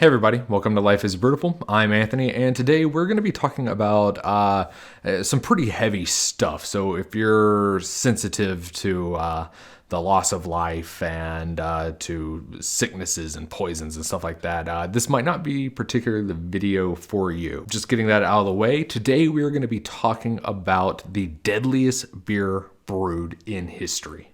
Hey everybody, welcome to Life is Beautiful. I'm Anthony, and today we're going to be talking about some pretty heavy stuff. So if you're sensitive to the loss of life and to sicknesses and poisons and stuff like that, this might not be particularly the video for you. Just getting that out of the way, today we're going to be talking about the deadliest beer brewed in history.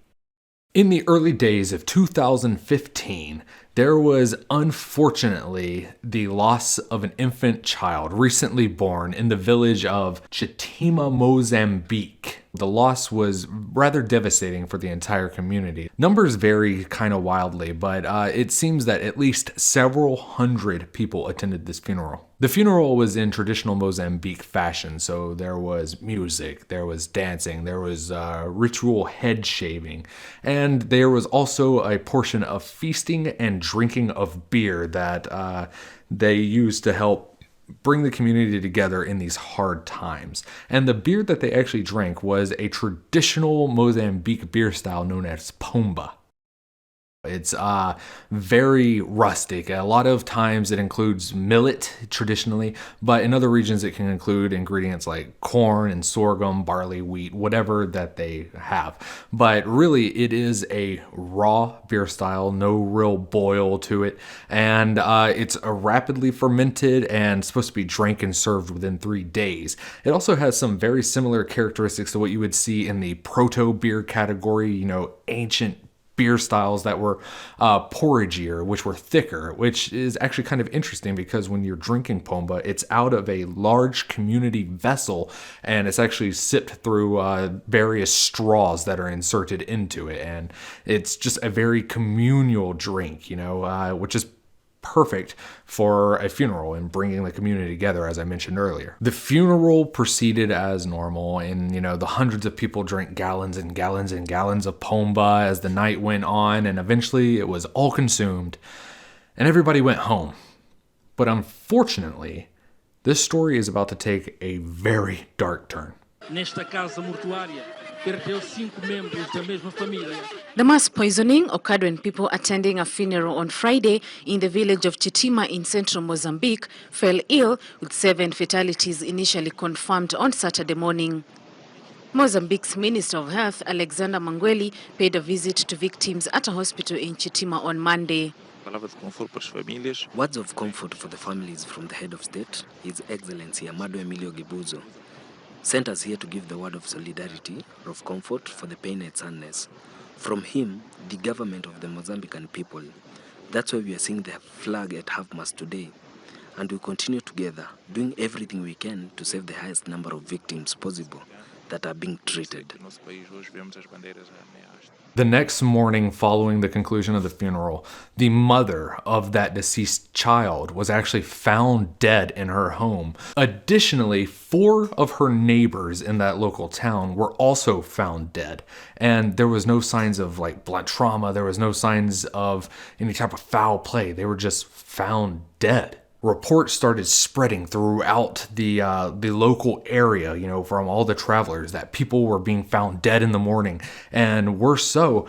In the early days of 2015, there was unfortunately the loss of an infant child recently born in the village of Chitima, Mozambique. The loss was rather devastating for the entire community. Numbers vary kind of wildly, but it seems that at least several hundred people attended this funeral. The funeral was in traditional Mozambique fashion, so there was music, there was dancing, there was ritual head shaving, and there was also a portion of feasting and drinking of beer that they used to help bring the community together in these hard times. And the beer that they actually drank was a traditional Mozambique beer style known as pomba. It's very rustic. A lot of times it includes millet traditionally, but in other regions it can include ingredients like corn and sorghum, barley, wheat, whatever that they have. But really it is a raw beer style, no real boil to it, and it's rapidly fermented and supposed to be drank and served within 3 days. It also has some very similar characteristics to what you would see in the proto beer category, ancient beer styles that were porrigier, which were thicker, which is actually kind of interesting because when you're drinking pomba, it's out of a large community vessel and it's actually sipped through various straws that are inserted into it. And it's just a very communal drink, which is perfect for a funeral and bringing the community together, as I mentioned earlier. The funeral proceeded as normal, and the hundreds of people drank gallons and gallons and gallons of pomba as the night went on, and eventually it was all consumed and everybody went home. But unfortunately, this story is about to take a very dark turn. Nesta casa mortuária, perdeu 5 membros da mesma família. The mass poisoning occurred when people attending a funeral on Friday in the village of Chitima in central Mozambique fell ill, with 7 fatalities initially confirmed on Saturday morning. Mozambique's Minister of Health, Alexander Mangweli, paid a visit to victims at a hospital in Chitima on Monday. Words of comfort for the families from the head of state, His Excellency Amado Emilio Gibuzo, sent us here to give the word of solidarity, of comfort for the pain and sadness. From him, the government of the Mozambican people. That's why we are seeing the flag at half-mast today. And we continue together, doing everything we can to save the highest number of victims possible that are being treated. The next morning following the conclusion of the funeral, the mother of that deceased child was actually found dead in her home. Additionally, 4 of her neighbors in that local town were also found dead. And there was no signs of blunt trauma. There was no signs of any type of foul play. They were just found dead. Reports started spreading throughout the local area, from all the travelers that people were being found dead in the morning. And worse so,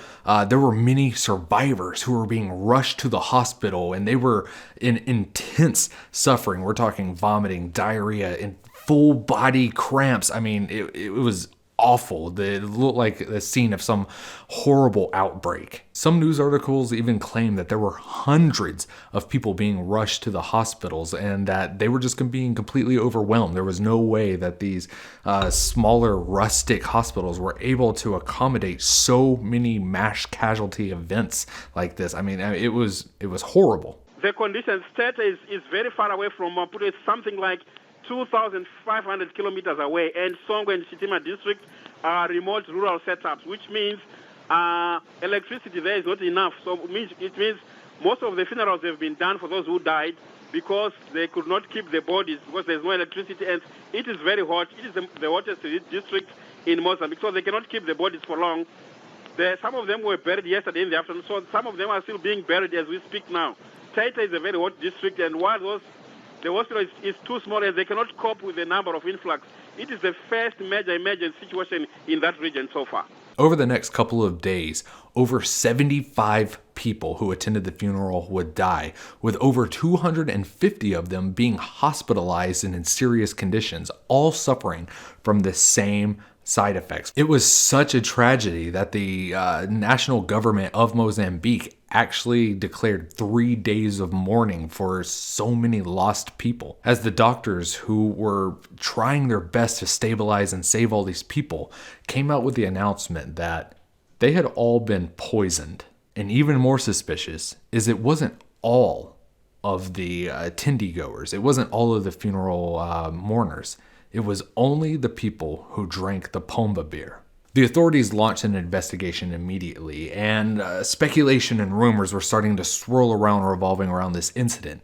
there were many survivors who were being rushed to the hospital and they were in intense suffering. We're talking vomiting, diarrhea, and full body cramps. I mean, it was awful. It looked like the scene of some horrible outbreak. Some news articles even claim that there were hundreds of people being rushed to the hospitals and that they were just being completely overwhelmed. There was no way that these smaller rustic hospitals were able to accommodate so many mass casualty events like this. I mean, it was horrible. The condition state is very far away from Maputo. It's something like 2,500 kilometers away, and Songwe and Chitima district are remote rural setups, which means electricity there is not enough. So it means most of the funerals have been done for those who died because they could not keep the bodies because there's no electricity, and it is very hot. It is the hottest district in Mozambique, so they cannot keep the bodies for long. Some of them were buried yesterday in the afternoon, so some of them are still being buried as we speak now. Taita is a very hot district, and while the hospital is too small and they cannot cope with the number of influx. It is the first major emergency situation in that region so far. Over the next couple of days, over 75 people who attended the funeral would die, with over 250 of them being hospitalized and in serious conditions, all suffering from the same side effects. It was such a tragedy that the national government of Mozambique actually declared 3 days of mourning for so many lost people, as the doctors who were trying their best to stabilize and save all these people came out with the announcement that they had all been poisoned. And even more suspicious is it wasn't all of the attendee goers. It wasn't all of the funeral mourners. It was only the people who drank the Pomba beer. The authorities launched an investigation immediately, and speculation and rumors were starting to swirl around revolving around this incident.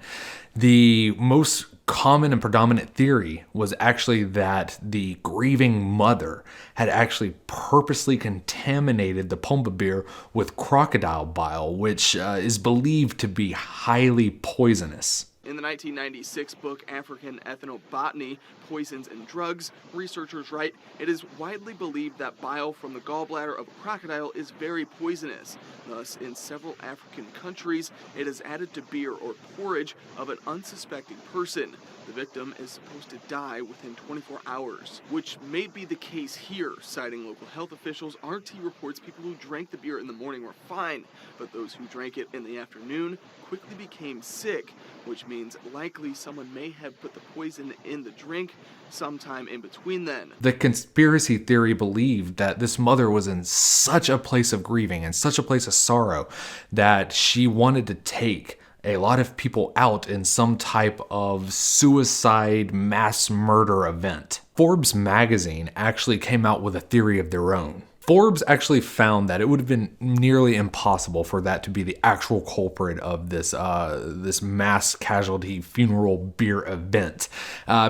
The most common and predominant theory was actually that the grieving mother had actually purposely contaminated the Pomba beer with crocodile bile, which is believed to be highly poisonous. In the 1996 book African Ethnobotany, Poisons and Drugs, researchers write, it is widely believed that bile from the gallbladder of a crocodile is very poisonous. Thus, in several African countries, it is added to beer or porridge of an unsuspecting person. The victim is supposed to die within 24 hours, which may be the case here. Citing local health officials, RT reports people who drank the beer in the morning were fine, but those who drank it in the afternoon quickly became sick, which means likely someone may have put the poison in the drink sometime in between then. The conspiracy theory believed that this mother was in such a place of grieving and such a place of sorrow that she wanted to take a lot of people out in some type of suicide mass murder event. Forbes magazine actually came out with a theory of their own. Forbes actually found that it would have been nearly impossible for that to be the actual culprit of this mass casualty funeral beer event,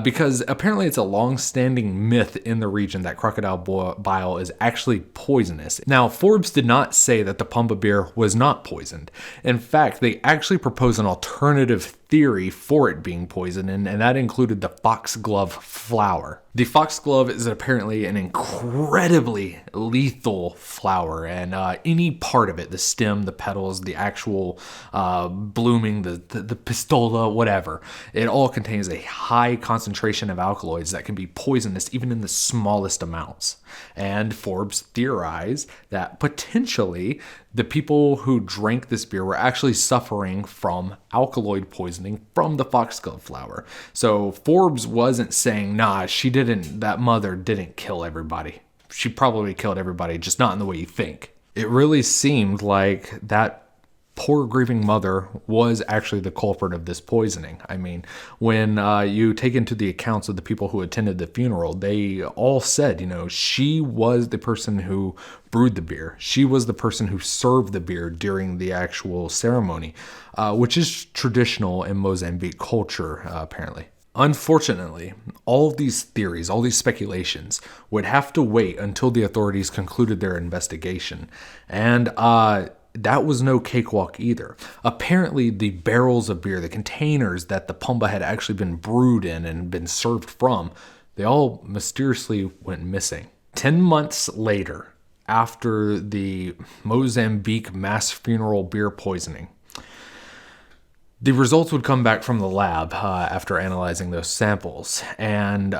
because apparently it's a long-standing myth in the region that crocodile bile is actually poisonous. Now, Forbes did not say that the Pomba beer was not poisoned. In fact, they actually proposed an alternative theory for it being poisoned, and that included the foxglove flower. The foxglove is apparently an incredibly lethal flower, and any part of it, the stem, the petals, the actual blooming, the pistola, whatever, it all contains a high concentration of alkaloids that can be poisonous even in the smallest amounts. And Forbes theorized that potentially the people who drank this beer were actually suffering from alkaloid poisoning from the foxglove flower. So Forbes wasn't saying, nah, that mother didn't kill everybody. She probably killed everybody, just not in the way you think. It really seemed like that poor grieving mother was actually the culprit of this poisoning. I mean, when you take into the accounts of the people who attended the funeral, they all said, she was the person who brewed the beer. She was the person who served the beer during the actual ceremony, which is traditional in Mozambique culture, apparently. Unfortunately, all of these theories, all these speculations would have to wait until the authorities concluded their investigation. And that was no cakewalk either. Apparently, the barrels of beer, the containers that the Pomba had actually been brewed in and been served from, they all mysteriously went missing. 10 months later, after the Mozambique mass funeral beer poisoning, the results would come back from the lab after analyzing those samples, and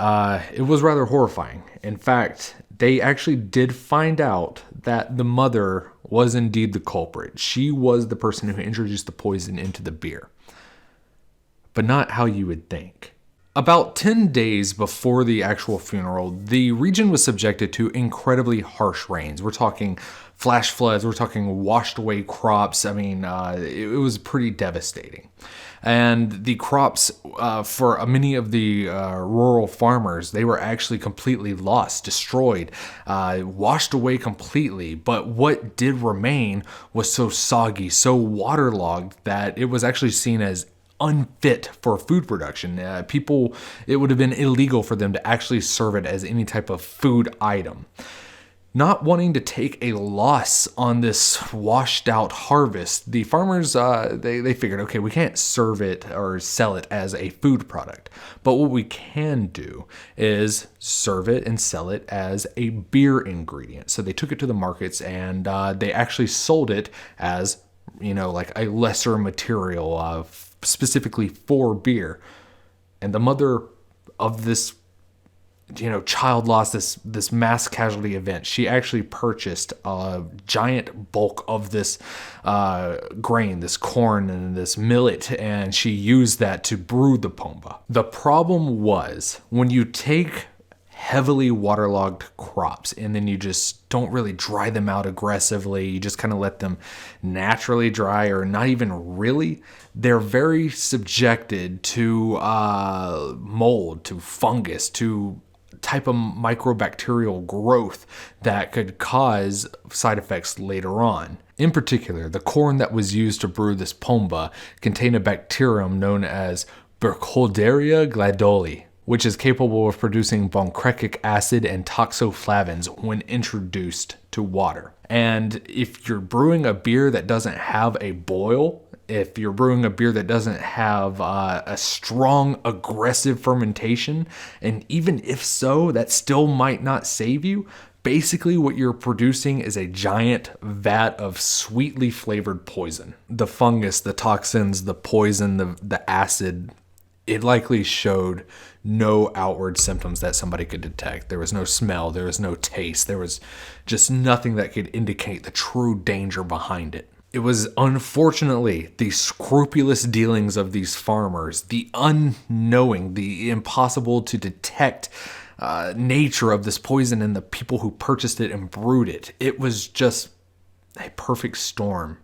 it was rather horrifying. In fact, they actually did find out that the mother was indeed the culprit. She was the person who introduced the poison into the beer, but not how you would think. About 10 days before the actual funeral, the region was subjected to incredibly harsh rains. We're talking flash floods, we're talking washed away crops. I mean, it was pretty devastating. And the crops for many of the rural farmers, they were actually completely lost, destroyed, washed away completely. But what did remain was so soggy, so waterlogged that it was actually seen as unfit for food production. It would have been illegal for them to actually serve it as any type of food item. Not wanting to take a loss on this washed out harvest, the farmers, they figured, okay, we can't serve it or sell it as a food product. But what we can do is serve it and sell it as a beer ingredient. So they took it to the markets and they actually sold it as, like a lesser material specifically for beer. And the mother of this child lost this mass casualty event. She actually purchased a giant bulk of this grain, this corn and this millet, and she used that to brew the pomba. The problem was when you take heavily waterlogged crops and then you just don't really dry them out aggressively, you just kind of let them naturally dry, or not even really, they're very subjected to mold, to fungus, to type of microbacterial growth that could cause side effects later on. In particular, the corn that was used to brew this pomba contained a bacterium known as Burkholderia gladoli, which is capable of producing boncrecic acid and toxoflavins when introduced to water. And if you're brewing a beer that doesn't have a boil, if you're brewing a beer that doesn't have a strong, aggressive fermentation, and even if so, that still might not save you, basically what you're producing is a giant vat of sweetly flavored poison. The fungus, the toxins, the poison, the acid, it likely showed no outward symptoms that somebody could detect. There was no smell, there was no taste, there was just nothing that could indicate the true danger behind it. It was unfortunately the scrupulous dealings of these farmers, the unknowing, the impossible to detect nature of this poison and the people who purchased it and brewed it. It was just a perfect storm,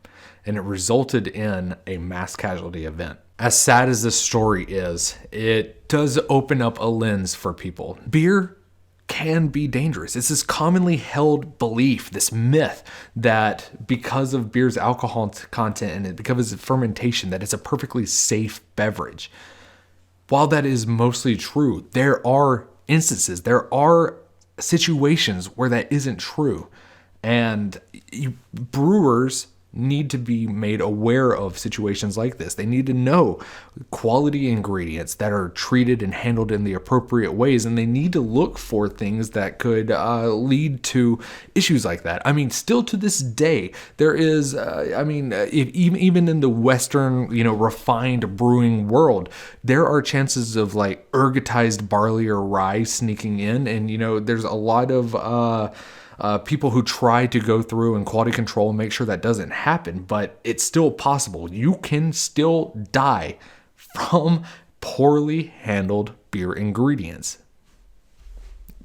and it resulted in a mass casualty event. As sad as this story is, it does open up a lens for people. Beer can be dangerous. It's this commonly held belief, this myth, that because of beer's alcohol content and because of its fermentation, that it's a perfectly safe beverage. While that is mostly true, there are instances, there are situations where that isn't true. And brewers need to be made aware of situations like this. They need to know quality ingredients that are treated and handled in the appropriate ways, and they need to look for things that could lead to issues like that. I mean, still to this day, there is, even in the Western, refined brewing world, there are chances of like ergotized barley or rye sneaking in, and there's a lot of people who try to go through and quality control and make sure that doesn't happen, but it's still possible. You can still die from poorly handled beer ingredients.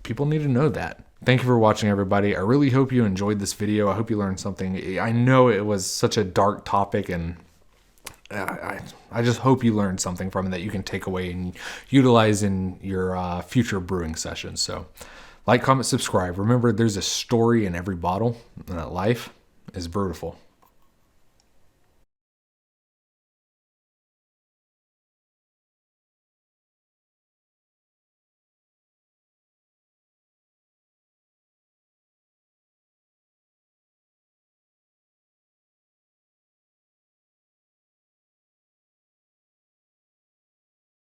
People need to know that. Thank you for watching, everybody. I really hope you enjoyed this video. I hope you learned something. I know it was such a dark topic, and I just hope you learned something from it that you can take away and utilize in your future brewing sessions. So like, comment, subscribe. Remember, there's a story in every bottle, and that life is beautiful.